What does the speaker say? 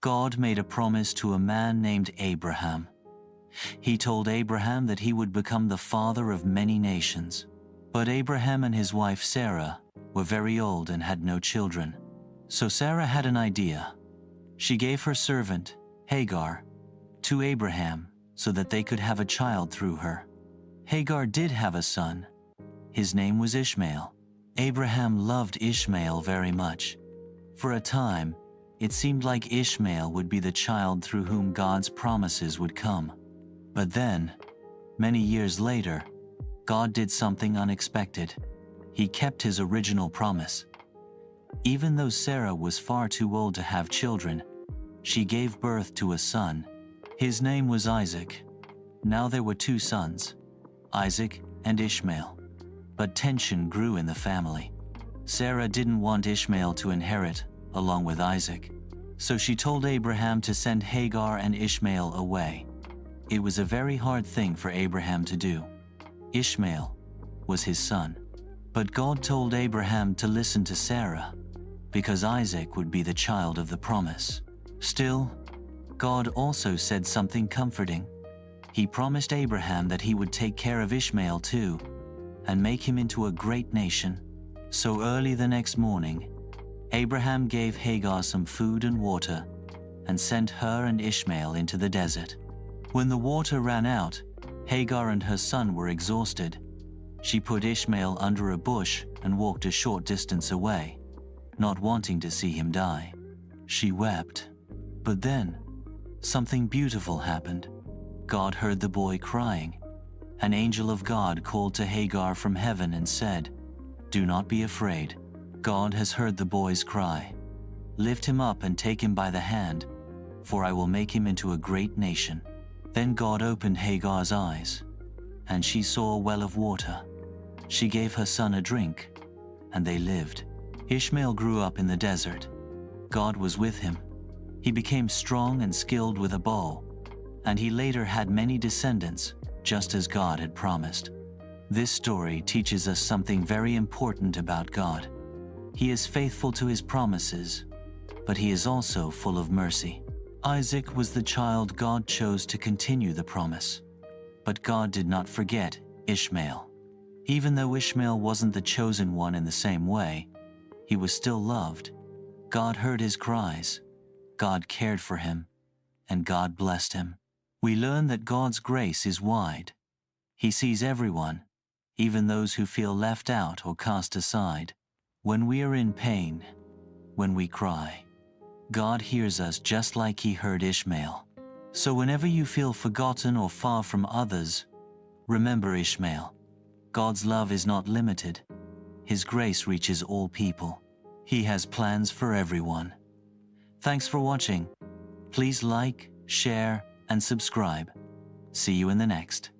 God made a promise to a man named Abraham. He told Abraham that he would become the father of many nations. But Abraham and his wife Sarah were very old and had no children. So Sarah had an idea. She gave her servant, Hagar, to Abraham so that they could have a child through her. Hagar did have a son. His name was Ishmael. Abraham loved Ishmael very much. For a time, it seemed like Ishmael would be the child through whom God's promises would come. But then, many years later, God did something unexpected. He kept his original promise. Even though Sarah was far too old to have children, she gave birth to a son. His name was Isaac. Now there were two sons, Isaac and Ishmael. But tension grew in the family. Sarah didn't want Ishmael to inherit along with Isaac, so she told Abraham to send Hagar and Ishmael away. It was a very hard thing for Abraham to do. Ishmael was his son. But God told Abraham to listen to Sarah, because Isaac would be the child of the promise. Still, God also said something comforting. He promised Abraham that he would take care of Ishmael too, and make him into a great nation. So early the next morning, Abraham gave Hagar some food and water, and sent her and Ishmael into the desert. When the water ran out, Hagar and her son were exhausted. She put Ishmael under a bush and walked a short distance away, not wanting to see him die. She wept. But then, something beautiful happened. God heard the boy crying. An angel of God called to Hagar from heaven and said, "Do not be afraid. God has heard the boy's cry. Lift him up and take him by the hand, for I will make him into a great nation." Then God opened Hagar's eyes, and she saw a well of water. She gave her son a drink, and they lived. Ishmael grew up in the desert. God was with him. He became strong and skilled with a bow, and he later had many descendants, just as God had promised. This story teaches us something very important about God. He is faithful to his promises, but he is also full of mercy. Isaac was the child God chose to continue the promise. But God did not forget Ishmael. Even though Ishmael wasn't the chosen one in the same way, he was still loved. God heard his cries. God cared for him, and God blessed him. We learn that God's grace is wide. He sees everyone, even those who feel left out or cast aside. When we are in pain, when we cry, God hears us just like he heard Ishmael. So whenever you feel forgotten or far from others, remember Ishmael. God's love is not limited. His grace reaches all people. He has plans for everyone. Thanks for watching. Please like, share, and subscribe. See you in the next.